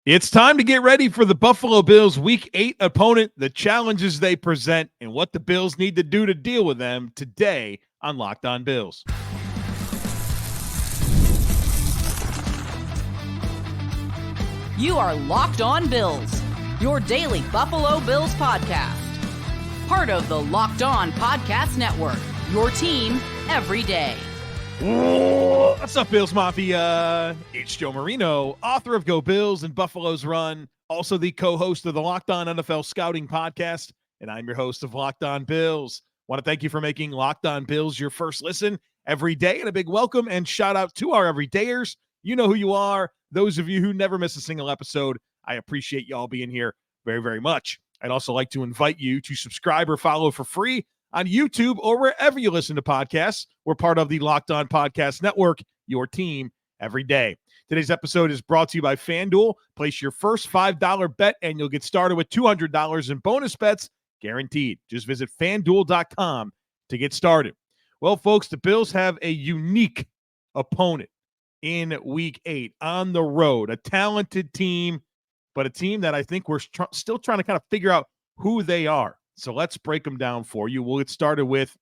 It's time to get ready for the Buffalo Bills Week 8 opponent, the challenges they present, and what the Bills need to do to deal with them today on Locked On Bills. You are Locked On Bills, your daily Buffalo Bills podcast. Part of the Locked On Podcast Network, your team every day. What's up, Bills Mafia? It's Joe Marino, author of Go Bills and Buffalo's Run, also the co-host of the Locked On NFL Scouting Podcast, and I'm your host of Locked On Bills. Want to thank you for making Locked On Bills your first listen every day, and a big welcome and shout out to our everydayers. You know who you are. Those of you who never miss a single episode, I appreciate y'all being here very, very much. I'd also like to invite you to subscribe or follow for free on YouTube or wherever you listen to podcasts. We're part of the Locked On Podcast Network, your team every day. Today's episode is brought to you by FanDuel. Place your first $5 bet and you'll get started with $200 in bonus bets guaranteed. Just visit FanDuel.com to get started. Well, folks, the Bills have a unique opponent in Week 8 on the road, a talented team, but a team that I think we're still trying to kind of figure out who they are. So let's break them down for you. We'll get started with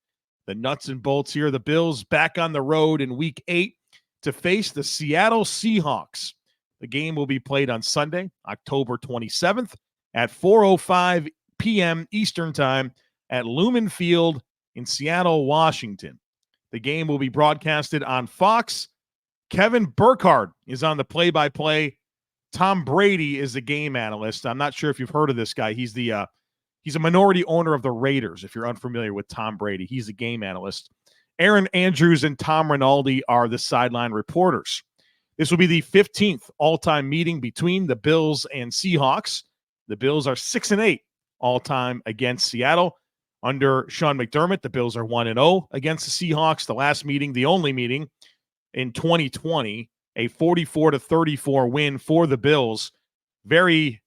the nuts and bolts here. The Bills back on the road in Week 8 to face the Seattle Seahawks. The game will be played on Sunday, October 27th at 4:05 p.m. Eastern Time at Lumen Field in Seattle, Washington. The game will be broadcasted on Fox. Kevin Burkhardt is on the play-by-play. Tom Brady is the game analyst. I'm not sure if you've heard of this guy. He's a minority owner of the Raiders, if you're unfamiliar with Tom Brady. He's a game analyst. Aaron Andrews and Tom Rinaldi are the sideline reporters. This will be the 15th all-time meeting between the Bills and Seahawks. The Bills are 6-8 all-time against Seattle. Under Sean McDermott, the Bills are 1-0 against the Seahawks. The last meeting, the only meeting in 2020, a 44-34 win for the Bills. Very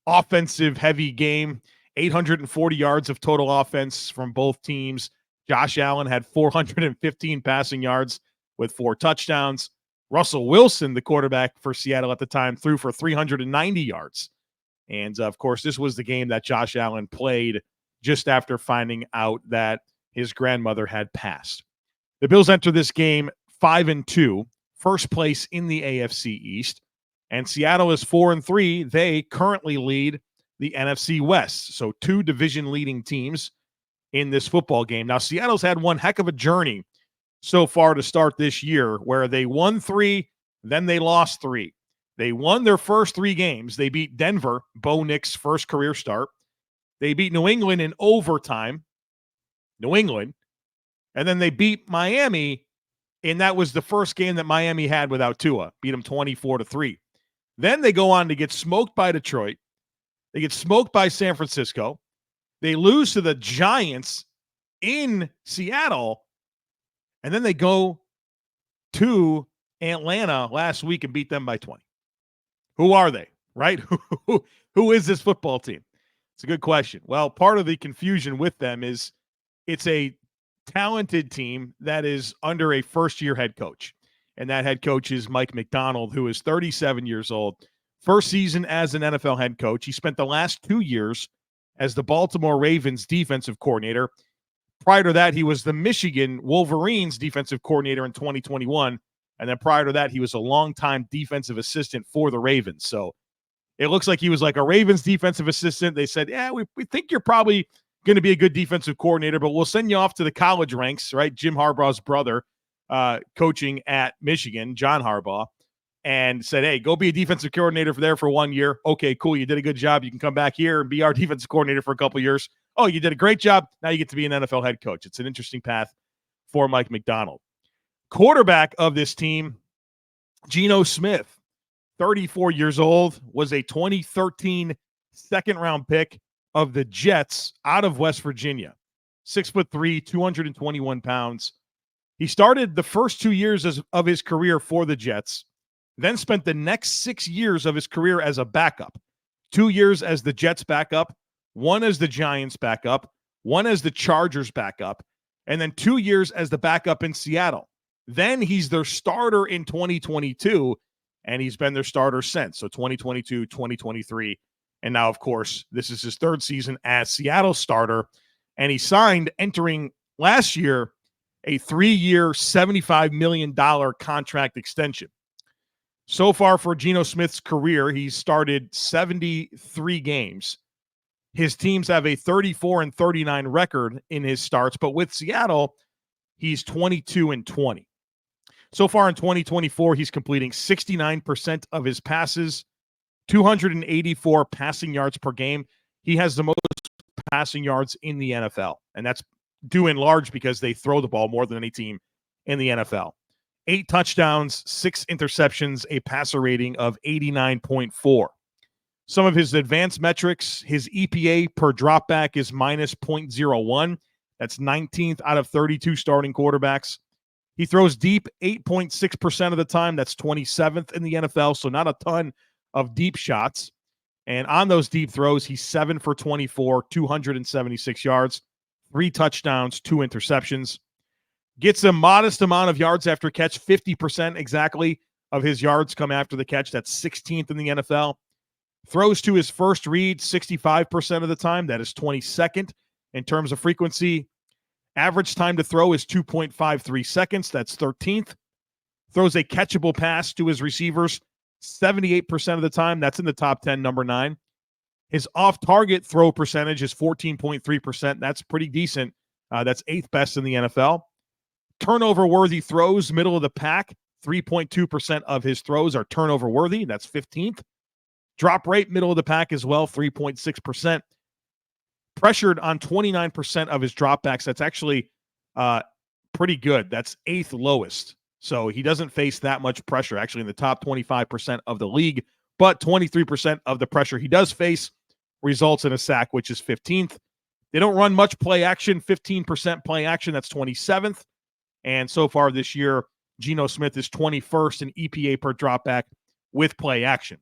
offensive-heavy game. 840 yards of total offense from both teams. Josh Allen had 415 passing yards with 4 touchdowns. Russell Wilson, the quarterback for Seattle at the time, threw for 390 yards. And, of course, this was the game that Josh Allen played just after finding out that his grandmother had passed. The Bills enter this game 5-2, first place in the AFC East. And Seattle is 4-3. They currently lead the NFC West. So 2 division-leading teams in this football game. Now, Seattle's had one heck of a journey so far to start this year where they won 3, then they lost 3. They won their first 3 games. They beat Denver, Bo Nix's first career start. They beat New England in overtime, New England. And then they beat Miami, and that was the first game that Miami had without Tua. Beat them 24-3. Then they go on to get smoked by Detroit. They get smoked by San Francisco. They lose to the Giants in Seattle. And then they go to Atlanta last week and beat them by 20. Who are they, right? Who is this football team? It's a good question. Well, part of the confusion with them is it's a talented team that is under a first-year head coach. And that head coach is Mike Macdonald, who is 37 years old. First season as an NFL head coach. He spent the last 2 years as the Baltimore Ravens defensive coordinator. Prior to that, he was the Michigan Wolverines defensive coordinator in 2021. And then prior to that, he was a longtime defensive assistant for the Ravens. So it looks like he was like a Ravens defensive assistant. They said, yeah, we think you're probably going to be a good defensive coordinator, but we'll send you off to the college ranks, right? Jim Harbaugh's brother coaching at Michigan, John Harbaugh. And said, hey, go be a defensive coordinator there for 1 year. Okay, cool. You did a good job. You can come back here and be our defensive coordinator for a couple of years. Oh, you did a great job. Now you get to be an NFL head coach. It's an interesting path for Mike Macdonald. Quarterback of this team, Geno Smith, 34 years old, was a 2013 second-round pick of the Jets out of West Virginia. 6'3", 221 pounds. He started the first 2 years of his career for the Jets. Then spent the next 6 years of his career as a backup. 2 years as the Jets backup, 1 as the Giants backup, 1 as the Chargers backup, and then 2 years as the backup in Seattle. Then he's their starter in 2022. and he's been their starter since. So 2022, 2023, and now, of course, this is his third season as Seattle starter, and he signed entering last year a 3-year, $75 million contract extension. So far for Geno Smith's career, he's started 73 games. His teams have a 34-39 record in his starts, but with Seattle, he's 22-20. So far in 2024, he's completing 69% of his passes, 284 passing yards per game. He has the most passing yards in the NFL, and that's due in large because they throw the ball more than any team in the NFL. 8 touchdowns, 6 interceptions, a passer rating of 89.4. Some of his advanced metrics, his EPA per dropback is minus 0.01. That's 19th out of 32 starting quarterbacks. He throws deep 8.6% of the time. That's 27th in the NFL, so not a ton of deep shots. And on those deep throws, he's 7 for 24, 276 yards, 3 touchdowns, 2 interceptions. Gets a modest amount of yards after catch, 50% exactly of his yards come after the catch. That's 16th in the NFL. Throws to his first read 65% of the time. That is 22nd in terms of frequency. Average time to throw is 2.53 seconds. That's 13th. Throws a catchable pass to his receivers 78% of the time. That's in the top 10, number 9. His off-target throw percentage is 14.3%. That's pretty decent. That's 8th best in the NFL. Turnover-worthy throws, middle of the pack. 3.2% of his throws are turnover-worthy. That's 15th. Drop rate, middle of the pack as well, 3.6%. Pressured on 29% of his dropbacks. That's actually pretty good. That's 8th lowest. So he doesn't face that much pressure, actually in the top 25% of the league, but 23% of the pressure he does face results in a sack, which is 15th. They don't run much play action, 15% play action. That's 27th. And so far this year, Geno Smith is 21st in EPA per dropback with play action.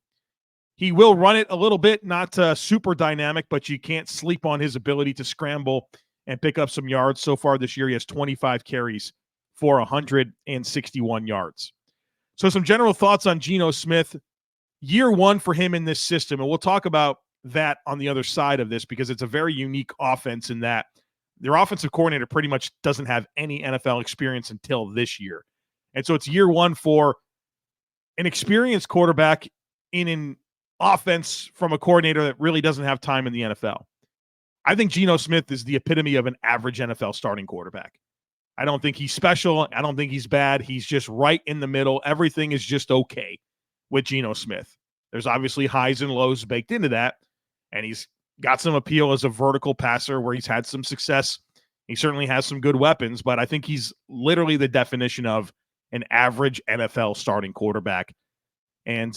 He will run it a little bit, not super dynamic, but you can't sleep on his ability to scramble and pick up some yards. So far this year, he has 25 carries for 161 yards. So some general thoughts on Geno Smith. Year one for him in this system, and we'll talk about that on the other side of this because it's a very unique offense in that their offensive coordinator pretty much doesn't have any NFL experience until this year. And so it's year one for an experienced quarterback in an offense from a coordinator that really doesn't have time in the NFL. I think Geno Smith is the epitome of an average NFL starting quarterback. I don't think he's special. I don't think he's bad. He's just right in the middle. Everything is just okay with Geno Smith. There's obviously highs and lows baked into that, and he's got some appeal as a vertical passer where he's had some success. He certainly has some good weapons, but I think he's literally the definition of an average NFL starting quarterback. And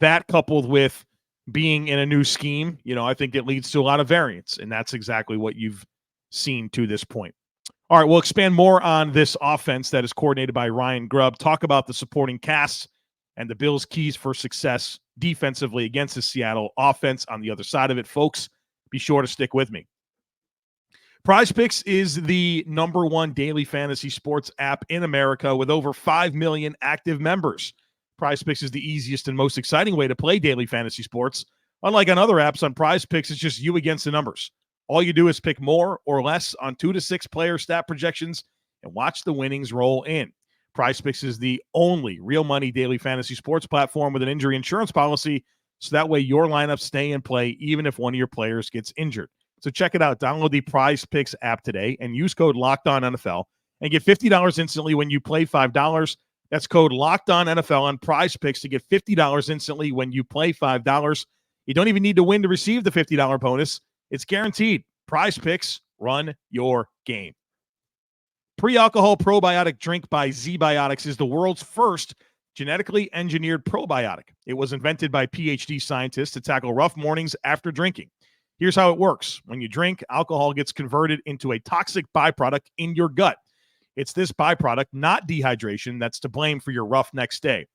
that coupled with being in a new scheme, I think it leads to a lot of variance, and that's exactly what you've seen to this point. All right, we'll expand more on this offense that is coordinated by Ryan Grubb, talk about the supporting cast and the Bills' keys for success defensively against the Seattle offense on the other side of it. Folks, be sure to stick with me. PrizePicks is the #1 daily fantasy sports app in America with over 5 million active members. PrizePicks is the easiest and most exciting way to play daily fantasy sports. Unlike on other apps, on PrizePicks, it's just you against the numbers. All you do is pick more or less on 2 to 6 player stat projections and watch the winnings roll in. PrizePicks is the only real money daily fantasy sports platform with an injury insurance policy, so that way your lineups stay in play even if one of your players gets injured. So check it out. Download the PrizePicks app today and use code LOCKEDONNFL and get $50 instantly when you play $5. That's code LOCKEDONNFL on PrizePicks to get $50 instantly when you play $5. You don't even need to win to receive the $50 bonus. It's guaranteed. PrizePicks, run your game. Pre-alcohol probiotic drink by Zbiotics is the world's first genetically engineered probiotic. It was invented by PhD scientists to tackle rough mornings after drinking. Here's how it works. When you drink, alcohol gets converted into a toxic byproduct in your gut. It's this byproduct, not dehydration, that's to blame for your rough next day.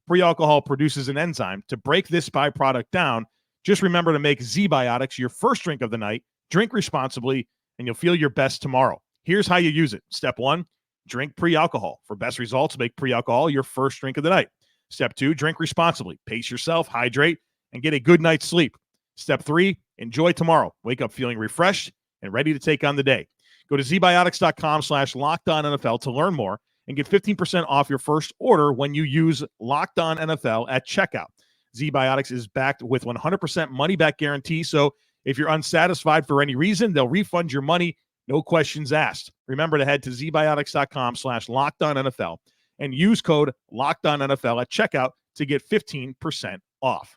Pre-alcohol produces an enzyme to break this byproduct down. Just remember to make Zbiotics your first drink of the night. Drink responsibly, and you'll feel your best tomorrow. Here's how you use it. Step 1, drink pre-alcohol. For best results, make pre-alcohol your first drink of the night. Step 2, drink responsibly. Pace yourself, hydrate, and get a good night's sleep. Step 3, enjoy tomorrow. Wake up feeling refreshed and ready to take on the day. Go to Zbiotics.com/LockedOnNFL to learn more and get 15% off your first order when you use LockedOnNFL at checkout. Zbiotics is backed with 100% money-back guarantee, so if you're unsatisfied for any reason, they'll refund your money, no questions asked. Remember to head to Zbiotics.com/LockedOnNFL and use code LockedOnNFL at checkout to get 15% off.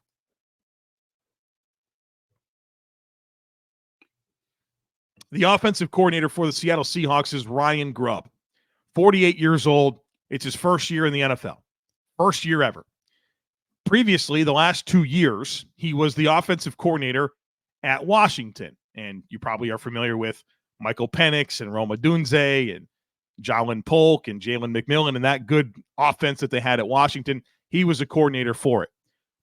The offensive coordinator for the Seattle Seahawks is Ryan Grubb, 48 years old. It's his first year in the NFL, first year ever. Previously, the last 2 years, he was the offensive coordinator at Washington. And you probably are familiar with Michael Penix and Rome Odunze and Jalen Polk and Jalen McMillan and that good offense that they had at Washington. He was a coordinator for it.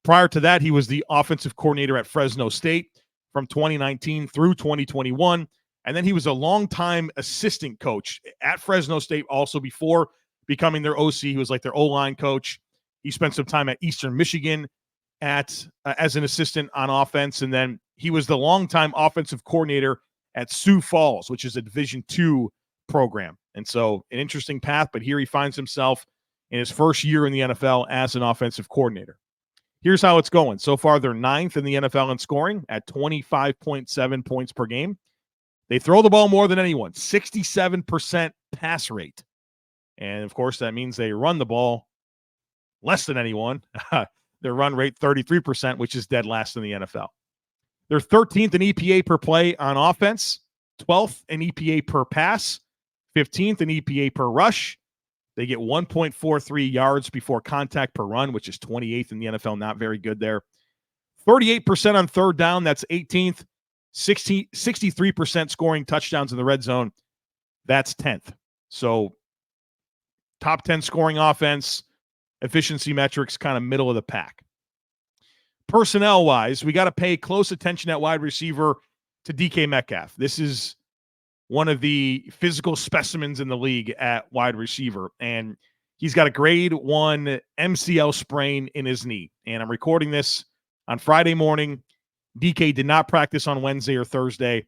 Prior to that, he was the offensive coordinator at Fresno State from 2019 through 2021. And then he was a longtime assistant coach at Fresno State also before becoming their OC. He was like their O-line coach. He spent some time at Eastern Michigan as an assistant on offense. And then he was the longtime offensive coordinator at Sioux Falls, which is a Division II program. And so an interesting path, but here he finds himself in his first year in the NFL as an offensive coordinator. Here's how it's going. So far, they're 9th in the NFL in scoring at 25.7 points per game. They throw the ball more than anyone, 67% pass rate. And, of course, that means they run the ball less than anyone. Their run rate, 33%, which is dead last in the NFL. They're 13th in EPA per play on offense, 12th in EPA per pass, 15th in EPA per rush. They get 1.43 yards before contact per run, which is 28th in the NFL. Not very good there. 38% on third down. That's 18th. 63% scoring touchdowns in the red zone. That's 10th. So top 10 scoring offense, efficiency metrics, kind of middle of the pack. Personnel-wise, we got to pay close attention at wide receiver to DK Metcalf. This is one of the physical specimens in the league at wide receiver, and he's got a grade 1 MCL sprain in his knee. And I'm recording this on Friday morning. DK did not practice on Wednesday or Thursday.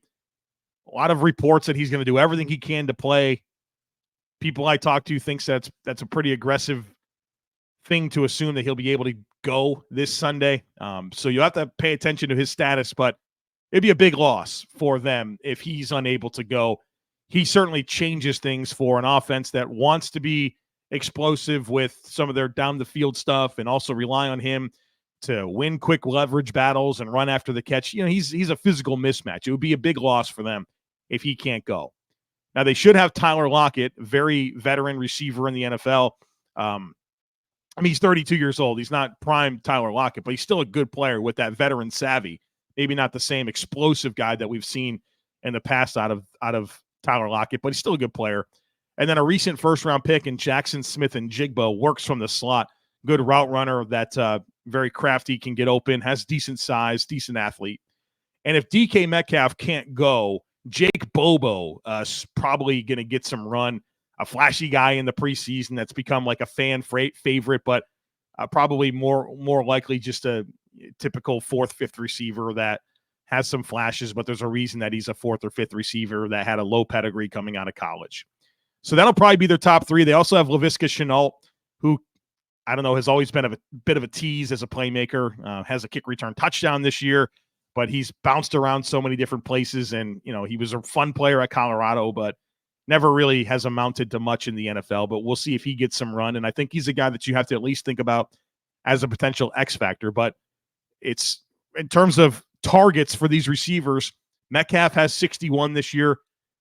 A lot of reports that he's going to do everything he can to play. People I talk to think that's a pretty aggressive thing to assume that he'll be able to go this Sunday. So you have to pay attention to his status, but it'd be a big loss for them if he's unable to go. He certainly changes things for an offense that wants to be explosive with some of their down the field stuff and also rely on him to win quick leverage battles and run after the catch. You know, he's a physical mismatch. It would be a big loss for them if he can't go. Now, they should have Tyler Lockett, very veteran receiver in the NFL. He's 32 years old. He's not prime Tyler Lockett, but he's still a good player with that veteran savvy. Maybe not the same explosive guy that we've seen in the past out of Tyler Lockett, but he's still a good player. And then a recent first-round pick in Jackson Smith and Jigba works from the slot. Good route runner that very crafty, can get open, has decent size, decent athlete. And if DK Metcalf can't go, Jake Bobo is probably going to get some run. A flashy guy in the preseason that's become like a fan favorite, but probably more likely just a typical 4th, 5th receiver that has some flashes, but there's a reason that he's a 4th or 5th receiver that had a low pedigree coming out of college. So that'll probably be their top 3. They also have Laviska Shenault, who, I don't know, has always been a bit of a tease as a playmaker, has a kick return touchdown this year, but he's bounced around so many different places. And, you know, he was a fun player at Colorado, but never really has amounted to much in the NFL. But we'll see if he gets some run. And I think he's a guy that you have to at least think about as a potential X factor. But it's in terms of targets for these receivers, Metcalf has 61 this year,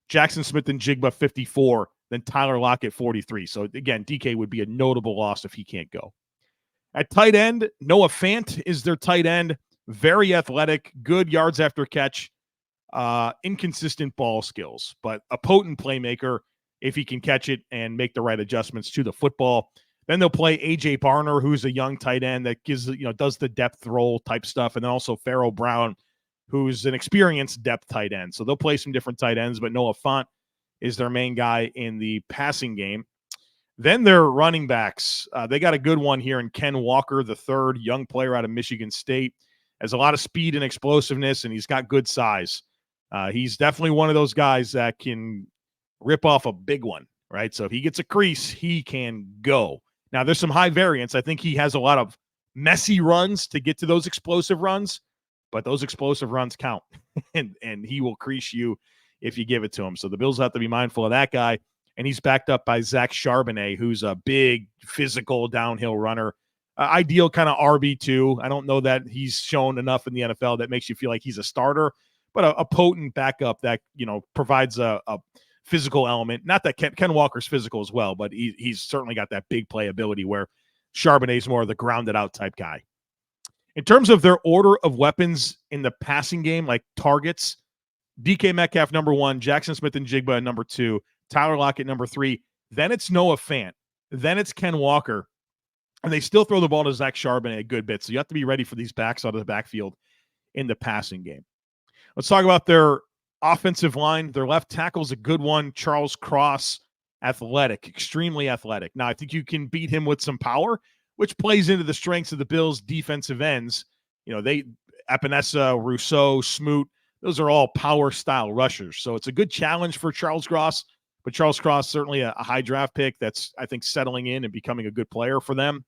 Jackson Smith and Jigba 54, then Tyler Lockett 43. So again, DK would be a notable loss if he can't go. At tight end, Noah Fant is their tight end. Very athletic, good yards after catch, inconsistent ball skills, but a potent playmaker if he can catch it and make the right adjustments to the football. Then they'll play A.J. Barner, who's a young tight end that does the depth role type stuff, and then also Pharaoh Brown, who's an experienced depth tight end. So they'll play some different tight ends, but Noah Fant is their main guy in the passing game. Then their running backs, they got a good one here in Ken Walker, the third, young player out of Michigan State. Has a lot of speed and explosiveness, and he's got good size. He's definitely one of those guys that can rip off a big one, right? So if he gets a crease, he can go. Now, there's some high variance. I think he has a lot of messy runs to get to those explosive runs, but those explosive runs count, and he will crease you if you give it to him. So the Bills have to be mindful of that guy. And he's backed up by Zach Charbonnet, who's a big, physical downhill runner. Ideal kind of RB2. I don't know that he's shown enough in the NFL that makes you feel like he's a starter, but a potent backup that, provides a physical element. Not that Ken Walker's physical as well, but he's certainly got that big play ability where Charbonnet's more of the grounded out type guy. In terms of their order of weapons in the passing game, like targets, DK Metcalf number 1, Jackson Smith-Njigba number 2, Tyler Lockett number 3. Then it's Noah Fant. Then it's Ken Walker. And they still throw the ball to Zach Charbonnet a good bit. So you have to be ready for these backs out of the backfield in the passing game. Let's talk about their offensive line. Their left tackle's a good one. Charles Cross, athletic, extremely athletic. Now, I think you can beat him with some power, which plays into the strengths of the Bills' defensive ends. Epinesa, Rousseau, Smoot, those are all power-style rushers. So it's a good challenge for Charles Cross. But Charles Cross, certainly a high draft pick that's, I think, settling in and becoming a good player for them.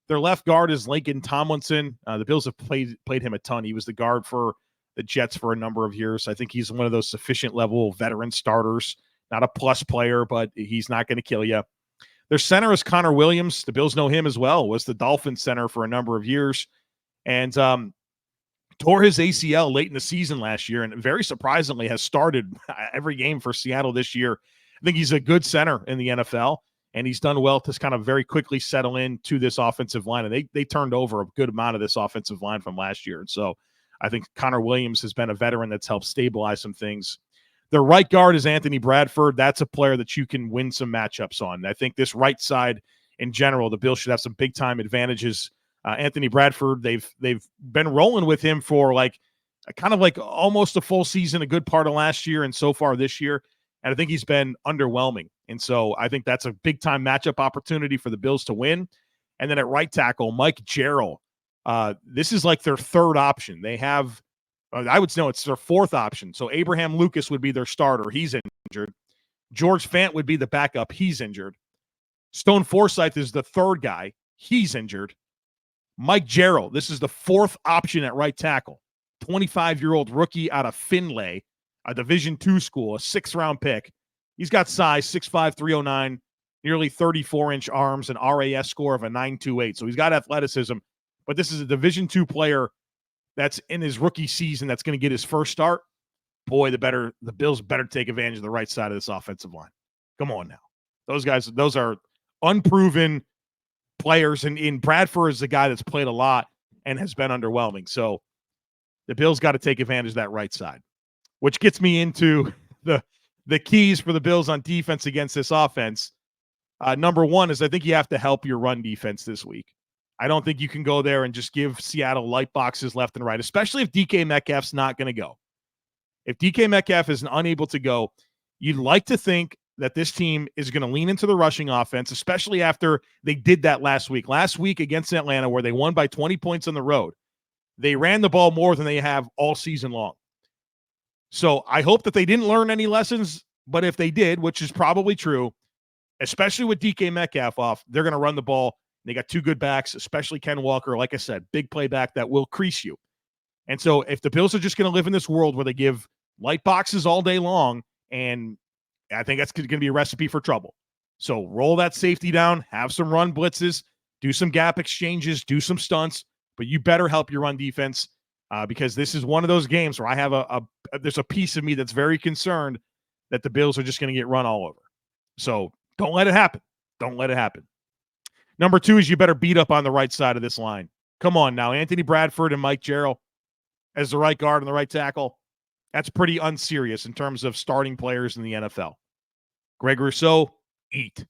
Their left guard is Laken Tomlinson. The Bills have played him a ton. He was the guard for the Jets for a number of years. I think he's one of those sufficient level veteran starters. Not a plus player, but he's not going to kill you. Their center is Connor Williams. The Bills know him as well. Was the Dolphins center for a number of years. And tore his ACL late in the season last year, and very surprisingly has started every game for Seattle this year. I think he's a good center in the NFL, and he's done well to kind of very quickly settle into this offensive line. And they turned over a good amount of this offensive line from last year. And so I think Connor Williams has been a veteran that's helped stabilize some things. Their right guard is Anthony Bradford. That's a player that you can win some matchups on. I think this right side in general, the Bills should have some big-time advantages. Anthony Bradford, they've been rolling with him for kind of like almost a full season, a good part of last year and so far this year. And I think he's been underwhelming. And so I think that's a big-time matchup opportunity for the Bills to win. And then at right tackle, Mike Jarrell. This is like their third option. They have, I would say, no, it's their fourth option. So Abraham Lucas would be their starter. He's injured. George Fant would be the backup. He's injured. Stone Forsythe is the third guy. He's injured. Mike Jarrell, this is the fourth option at right tackle. 25-year-old rookie out of Finlay, a Division II school, a 6th-round pick. He's got size, 6'5", 309, nearly 34-inch arms, an RAS score of a 9.28. So he's got athleticism, but this is a Division II player that's in his rookie season that's going to get his first start. Boy, the Bills better take advantage of the right side of this offensive line. Come on now. Those guys, those are unproven players, and Bradford is the guy that's played a lot and has been underwhelming. So the Bills got to take advantage of that right side, which gets me into the keys for the Bills on defense against this offense. Number one is I think you have to help your run defense this week. I don't think you can go there and just give Seattle light boxes left and right, especially if DK Metcalf's not going to go. If DK Metcalf is unable to go, you'd like to think that this team is going to lean into the rushing offense, especially after they did that last week. Last week against Atlanta, where they won by 20 points on the road, they ran the ball more than they have all season long. So I hope that they didn't learn any lessons, but if they did, which is probably true, especially with DK Metcalf off, they're going to run the ball. They got two good backs, especially Ken Walker. Like I said, big play back that will crease you. And so if the Bills are just going to live in this world where they give light boxes all day long, and I think that's going to be a recipe for trouble. So roll that safety down, have some run blitzes, do some gap exchanges, do some stunts, but you better help your run defense because this is one of those games where I have there's a piece of me that's very concerned that the Bills are just going to get run all over. So don't let it happen. Don't let it happen. Number two is you better beat up on the right side of this line. Come on now, Anthony Bradford and Mike Jarrell as the right guard and the right tackle. That's pretty unserious in terms of starting players in the NFL. Greg Rousseau, eat.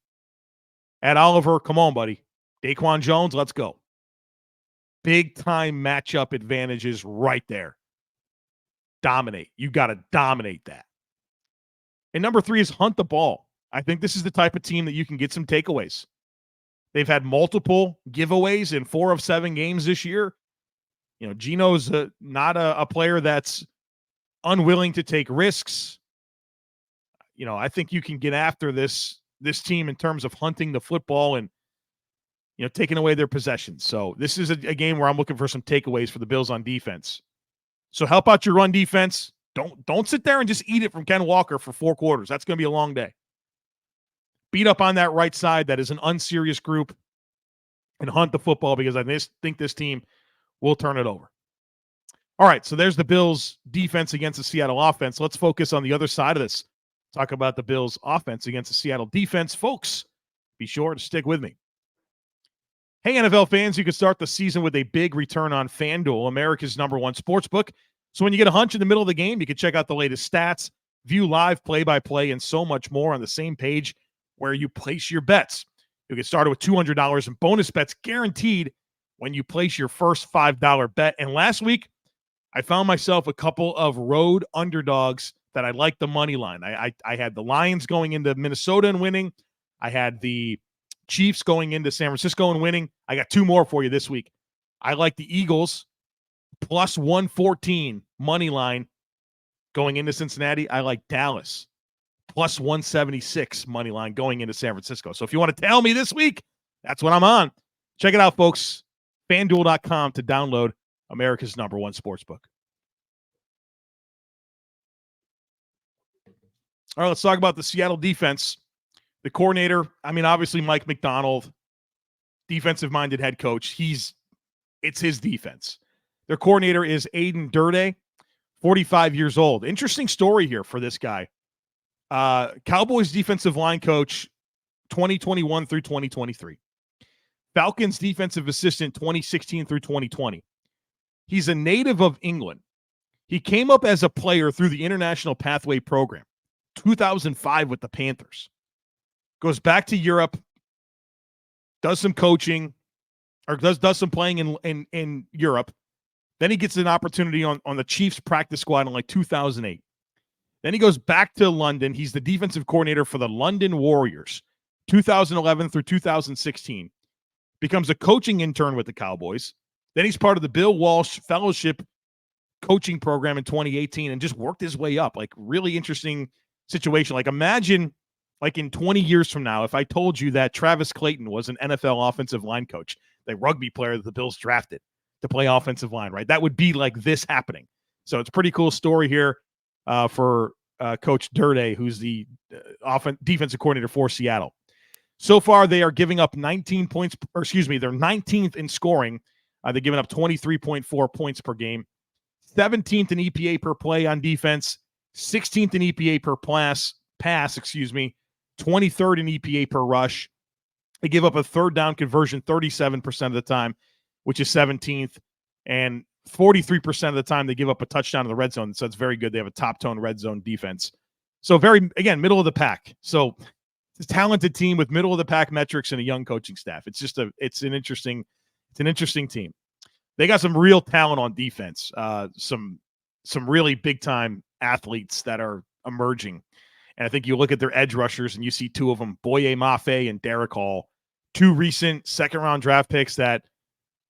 Ed Oliver, come on, buddy. Daquan Jones, let's go. Big-time matchup advantages right there. Dominate. You got to dominate that. And number three is hunt the ball. I think this is the type of team that you can get some takeaways. They've had multiple giveaways in 4 of 7 games this year. You know, Geno's not a player that's unwilling to take risks. You know, I think you can get after this team in terms of hunting the football and, you know, taking away their possessions. So this is a game where I'm looking for some takeaways for the Bills on defense. So help out your run defense. Don't sit there and just eat it from Ken Walker for 4 quarters. That's going to be a long day. Beat up on that right side that is an unserious group and hunt the football, because I think this team will turn it over. All right, so there's the Bills' defense against the Seattle offense. Let's focus on the other side of this. Talk about the Bills' offense against the Seattle defense. Folks, be sure to stick with me. Hey, NFL fans, you can start the season with a big return on FanDuel, America's #1 sportsbook. So when you get a hunch in the middle of the game, you can check out the latest stats, view live play-by-play, and so much more on the same page where you place your bets. You'll get started with $200 in bonus bets guaranteed when you place your first $5 bet. And last week, I found myself a couple of road underdogs that I liked the money line. I had the Lions going into Minnesota and winning. I had the Chiefs going into San Francisco and winning. I got 2 more for you this week. I like the Eagles plus 114 money line going into Cincinnati. I like Dallas plus 176 money line going into San Francisco. So if you want to tell me this week, that's what I'm on. Check it out, folks. FanDuel.com to download America's #1 sportsbook. All right, let's talk about the Seattle defense. The coordinator, obviously Mike Macdonald, defensive-minded head coach. It's his defense. Their coordinator is Aiden Durde, 45 years old. Interesting story here for this guy. Cowboys defensive line coach 2021 through 2023. Falcons defensive assistant 2016 through 2020. He's a native of England. He came up as a player through the International Pathway Program, 2005 with the Panthers. Goes back to Europe, does some coaching, or does some playing in Europe. Then he gets an opportunity on the Chiefs practice squad in 2008. Then he goes back to London. He's the defensive coordinator for the London Warriors, 2011 through 2016. Becomes a coaching intern with the Cowboys. Then he's part of the Bill Walsh Fellowship coaching program in 2018 and just worked his way up. Really interesting situation. Imagine in 20 years from now, if I told you that Travis Clayton was an NFL offensive line coach, the rugby player that the Bills drafted to play offensive line, right? That would be this happening. So it's a pretty cool story here for Coach Durde, who's the defensive coordinator for Seattle. So far, they are giving up 19 points, they're 19th in scoring. They're giving up 23.4 points per game, 17th in EPA per play on defense, 16th in EPA per pass, 23rd in EPA per rush. They give up a third down conversion 37% of the time, which is 17th, and 43% of the time they give up a touchdown in the red zone. So it's very good. They have a top-tone red zone defense. So middle of the pack. So it's a talented team with middle-of-the-pack metrics and a young coaching staff. It's an interesting team. They got some real talent on defense. Some really big-time athletes that are emerging. And I think you look at their edge rushers and you see 2 of them, Boye Mafe and Derek Hall, 2 recent second-round draft picks that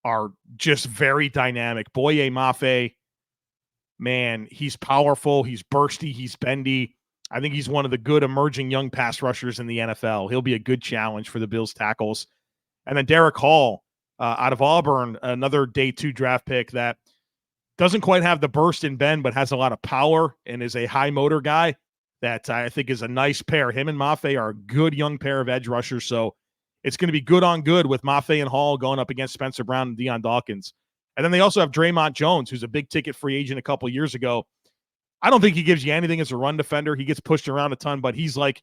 are just very dynamic. Boye Mafe, man, he's powerful. He's bursty. He's bendy. I think he's one of the good emerging young pass rushers in the NFL. He'll be a good challenge for the Bills tackles. And then Derek Hall out of Auburn, another day 2 draft pick that doesn't quite have the burst and bend, but has a lot of power and is a high motor guy that I think is a nice pair. Him and Mafe are a good young pair of edge rushers. So it's going to be good on good with Mafe and Hall going up against Spencer Brown and Dion Dawkins. And then they also have Draymond Jones, who's a big ticket free agent a couple years ago. I don't think he gives you anything as a run defender. He gets pushed around a ton, but he's like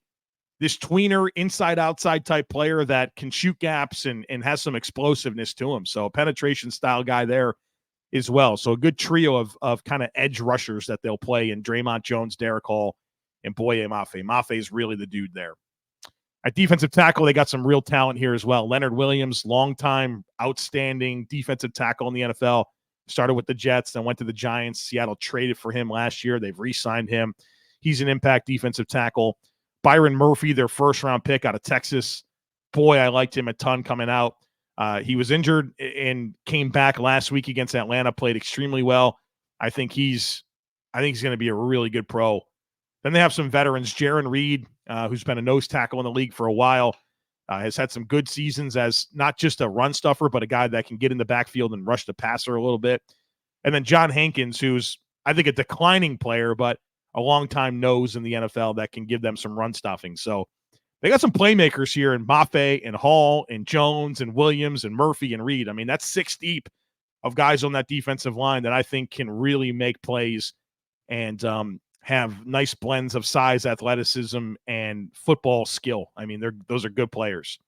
this tweener, inside-outside type player that can shoot gaps and has some explosiveness to him. So a penetration style guy there as well. So a good trio of kind of edge rushers that they'll play in Draymond Jones, Derek Hall, and Boye Mafe. Mafe is really the dude there. At defensive tackle, they got some real talent here as well. Leonard Williams, longtime outstanding defensive tackle in the NFL. Started with the Jets, then went to the Giants. Seattle traded for him last year. They've re-signed him. He's an impact defensive tackle. Byron Murphy, their first-round pick out of Texas. Boy, I liked him a ton coming out. He was injured and came back last week against Atlanta, played extremely well. I think he's going to be a really good pro. Then they have some veterans. Jaron Reed, who's been a nose tackle in the league for a while, has had some good seasons as not just a run stuffer, but a guy that can get in the backfield and rush the passer a little bit. And then John Hankins, who's, I think, a declining player, but a long-time nose in the NFL that can give them some run stuffing. So they got some playmakers here in Mafe and Hall and Jones and Williams and Murphy and Reed. I mean, that's 6 deep of guys on that defensive line that I think can really make plays and have nice blends of size, athleticism, and football skill. I memean, those are good players.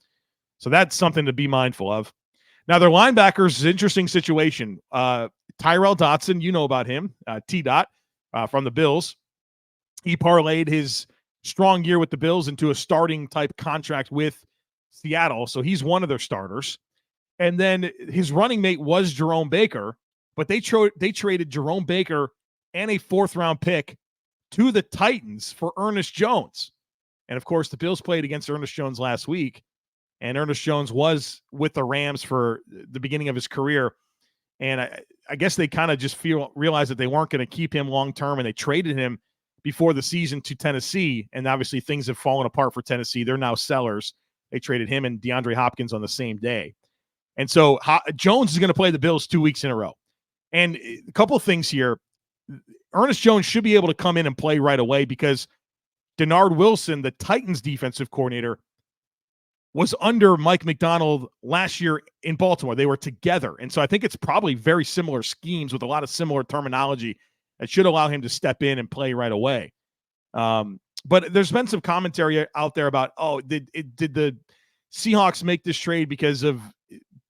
So that's something to be mindful of. Now, their linebackers is an interesting situation. Tyrell Dotson, you know about him, T-Dot from the Bills. He parlayed his strong year with the Bills into a starting type contract with Seattle. So he's one of their starters. And then his running mate was Jerome Baker, but they traded Jerome Baker and a 4th-round pick to the Titans for Ernest Jones. And, of course, the Bills played against Ernest Jones last week, and Ernest Jones was with the Rams for the beginning of his career. And I guess they kind of just realized that they weren't going to keep him long-term, and they traded him before the season to Tennessee. And obviously things have fallen apart for Tennessee. They're now sellers. They traded him and DeAndre Hopkins on the same day. And so Jones is going to play the Bills 2 weeks in a row. And a couple of things here. Ernest Jones should be able to come in and play right away because Denard Wilson, the Titans defensive coordinator, was under Mike Macdonald last year in Baltimore. They were together. And so I think it's probably very similar schemes with a lot of similar terminology that should allow him to step in and play right away. But there's been some commentary out there about, did the Seahawks make this trade because of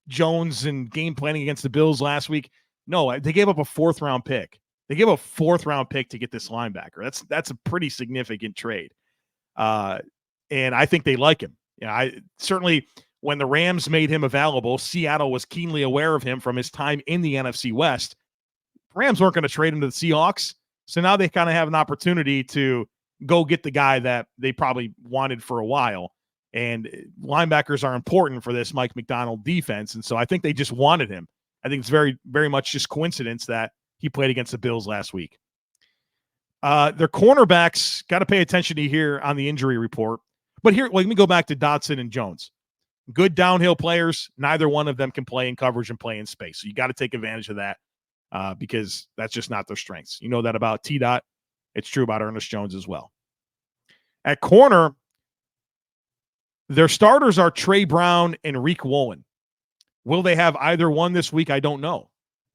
Jones and game planning against the Bills last week? No, they gave up a 4th-round pick. They gave a 4th-round pick to get this linebacker. That's a pretty significant trade. And I think they like him. I certainly, when the Rams made him available, Seattle was keenly aware of him from his time in the NFC West. Rams weren't going to trade him to the Seahawks. So now they kind of have an opportunity to go get the guy that they probably wanted for a while. And linebackers are important for this Mike Macdonald defense. And so I think they just wanted him. I think it's very, very much just coincidence that he played against the Bills last week. Their cornerbacks, got to pay attention to here on the injury report. But here, let me go back to Dotson and Jones. Good downhill players. Neither one of them can play in coverage and play in space. So you got to take advantage of that because that's just not their strengths. You know that about T-Dot. It's true about Ernest Jones as well. At corner, their starters are Trey Brown and Reek Woolen. Will they have either one this week? I don't know.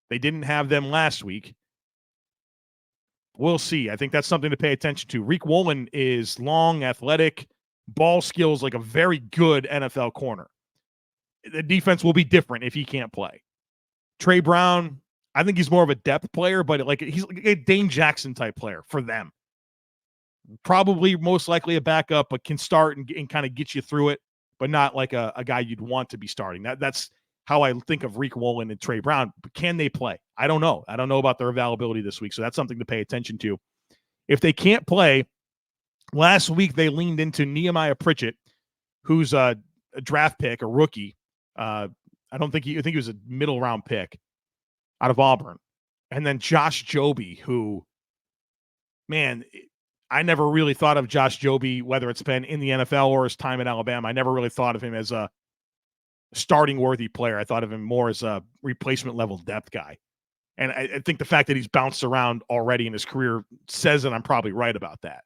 They didn't have them last week. We'll see. I think that's something to pay attention to. Reek Woolen is long, athletic, ball skills, like a very good NFL corner. The defense will be different if he can't play. Trey Brown, I think he's more of a depth player, but he's like a Dane Jackson type player for them. Probably most likely a backup, but can start and kind of get you through it, but not like a guy you'd want to be starting. That's how I think of Reek Woolen and Trey Brown. But can they play? I don't know. I don't know about their availability this week, so that's something to pay attention to. If they can't play, last week they leaned into Nehemiah Pritchett, who's a draft pick, a rookie. I think he was a middle round pick out of Auburn. And then Josh Joby, who, man, I never really thought of Josh Joby, whether it's been in the NFL or his time at Alabama. I never really thought of him as a starting worthy player. I thought of him more as a replacement level depth guy. And I think the fact that he's bounced around already in his career says that I'm probably right about that.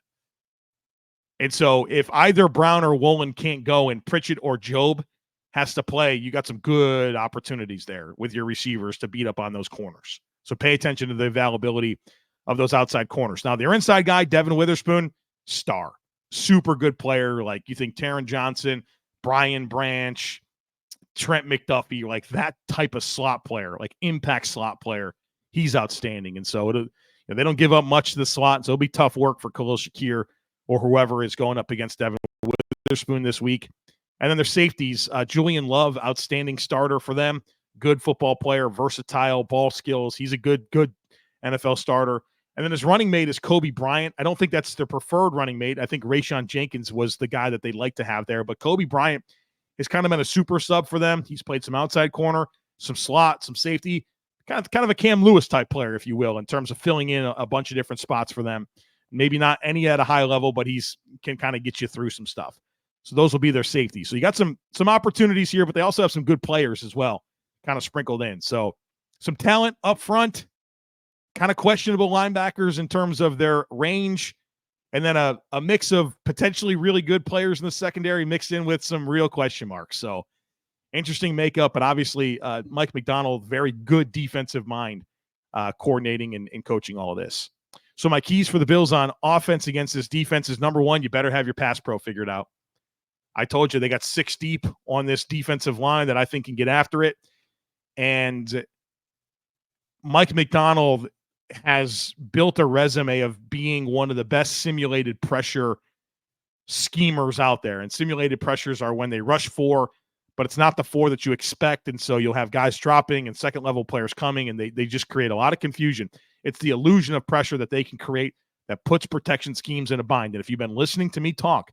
And so if either Brown or Woolen can't go and Pritchett or Job has to play, you got some good opportunities there with your receivers to beat up on those corners. So pay attention to the availability of those outside corners. Now, their inside guy, Devon Witherspoon, star. Super good player. Like you think Taron Johnson, Brian Branch, Trent McDuffie, like that type of slot player, like impact slot player. He's outstanding. And so they don't give up much to the slot. So it'll be tough work for Khalil Shakir or whoever is going up against Devon Witherspoon this week. And then their safeties, Julian Love, outstanding starter for them. Good football player, versatile, ball skills. He's a good NFL starter. And then his running mate is Kobe Bryant. I don't think that's their preferred running mate. I think Rayshawn Jenkins was the guy that they'd like to have there. But Kobe Bryant has kind of been a super sub for them. He's played some outside corner, some slot, some safety, kind of a Cam Lewis type player, if you will, in terms of filling in a bunch of different spots for them. Maybe not any at a high level, but can kind of get you through some stuff. So those will be their safety. So you got some opportunities here, but they also have some good players as well, kind of sprinkled in. So some talent up front, kind of questionable linebackers in terms of their range, and then a mix of potentially really good players in the secondary mixed in with some real question marks. So interesting makeup, but obviously Mike Macdonald, very good defensive mind, coordinating and coaching all of this. So my keys for the Bills on offense against this defense is, number one, you better have your pass pro figured out. I told you they got 6 deep on this defensive line that I think can get after it. And Mike Macdonald has built a resume of being one of the best simulated pressure schemers out there. And simulated pressures are when they rush 4, but it's not the 4 that you expect. And so you'll have guys dropping and second level players coming, and they just create a lot of confusion. It's the illusion of pressure that they can create that puts protection schemes in a bind. And if you've been listening to me talk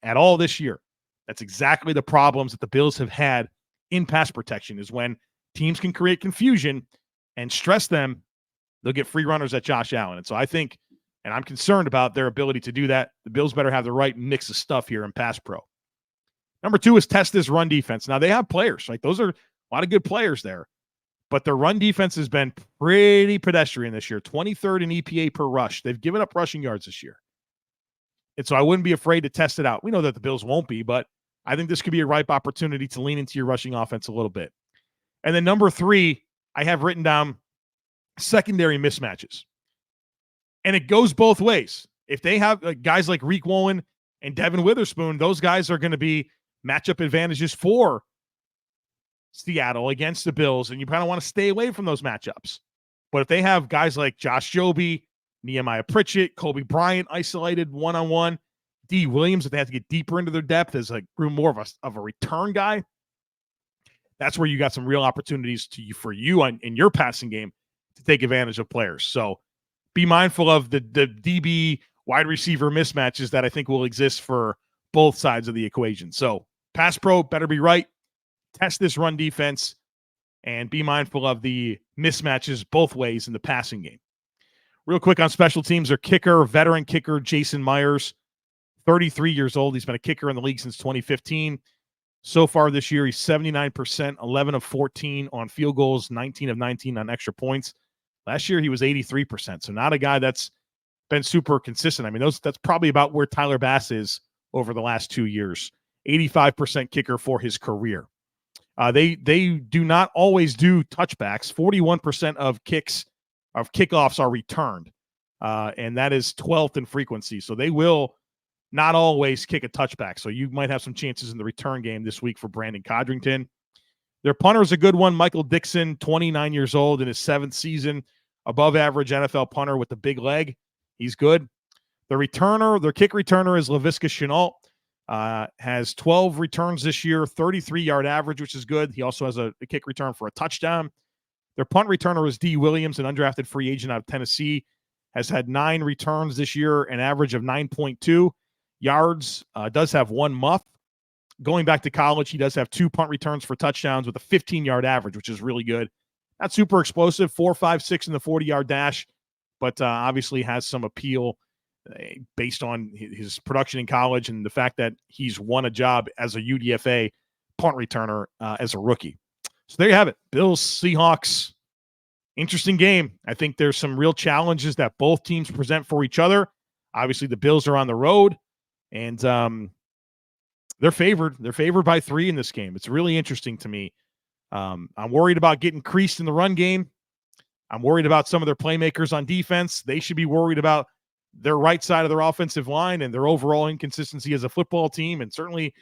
at all this year, that's exactly the problems that the Bills have had in pass protection, is when teams can create confusion and stress them, they'll get free runners at Josh Allen. And so I think, and I'm concerned about their ability to do that. The Bills better have the right mix of stuff here in pass pro. Number 2 is test this run defense. Now, they have players. Like, those are a lot of good players there. But their run defense has been pretty pedestrian this year. 23rd in EPA per rush. They've given up rushing yards this year. And so I wouldn't be afraid to test it out. We know that the Bills won't be, but I think this could be a ripe opportunity to lean into your rushing offense a little bit. And then number 3, I have written down secondary mismatches. And it goes both ways. If they have guys like Reek Woolen and Devon Witherspoon, those guys are going to be matchup advantages for Seattle against the Bills, and you kind of want to stay away from those matchups. But if they have guys like Josh Jobe, Nehemiah Pritchett, Kobe Bryant isolated one-on-one, D. Williams, if they have to get deeper into their depth as like more of a return guy, that's where you got some real opportunities for you in your passing game to take advantage of players. So be mindful of the DB wide receiver mismatches that I think will exist for both sides of the equation. So pass pro better be right. Test this run defense and be mindful of the mismatches both ways in the passing game. Real quick on special teams, their kicker, veteran kicker Jason Myers, 33 years old. He's been a kicker in the league since 2015. So far this year, he's 79%, 11 of 14 on field goals, 19 of 19 on extra points. Last year, he was 83%. So not a guy that's been super consistent. I mean, that's probably about where Tyler Bass is over the last 2 years. 85% kicker for his career. They do not always do touchbacks. 41% of kickoffs are returned, and that is 12th in frequency. So they will not always kick a touchback. So you might have some chances in the return game this week for Brandon Codrington. Their punter is a good one. Michael Dixon, 29 years old in his 7th season, above average NFL punter with the big leg. He's good. Their kick returner is Laviska Shenault. Has 12 returns this year, 33-yard average, which is good. He also has a kick return for a touchdown. Their punt returner is D. Williams, an undrafted free agent out of Tennessee. Has had 9 returns this year, an average of 9.2 yards. Does have 1 muff. Going back to college, he does have 2 punt returns for touchdowns with a 15-yard average, which is really good. Not super explosive, 4, 5, 6 in the 40-yard dash, but obviously has some appeal based on his production in college and the fact that he's won a job as a UDFA punt returner as a rookie. So there you have it. Bills, Seahawks, interesting game. I think there's some real challenges that both teams present for each other. Obviously, the Bills are on the road, and they're favored. They're favored by 3 in this game. It's really interesting to me. I'm worried about getting creased in the run game. I'm worried about some of their playmakers on defense. They should be worried about their right side of their offensive line and their overall inconsistency as a football team. And certainly,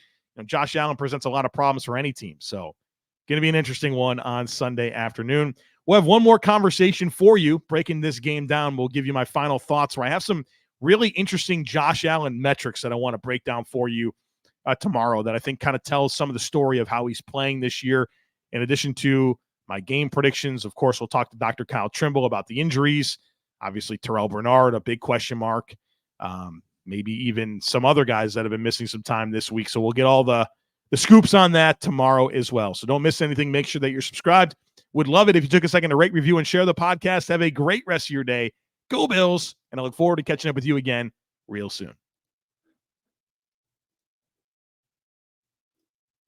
Josh Allen presents a lot of problems for any team. So going to be an interesting one on Sunday afternoon. We'll have one more conversation for you, breaking this game down. We'll give you my final thoughts where I have some really interesting Josh Allen metrics that I want to break down for you tomorrow that I think kind of tells some of the story of how he's playing this year. In addition to my game predictions, of course, we'll talk to Dr. Kyle Trimble about the injuries. Obviously, Terrel Bernard, a big question mark. Maybe even some other guys that have been missing some time this week. So we'll get all the scoops on that tomorrow as well. So don't miss anything. Make sure that you're subscribed. Would love it if you took a second to rate, review, and share the podcast. Have a great rest of your day. Go Bills, and I look forward to catching up with you again real soon.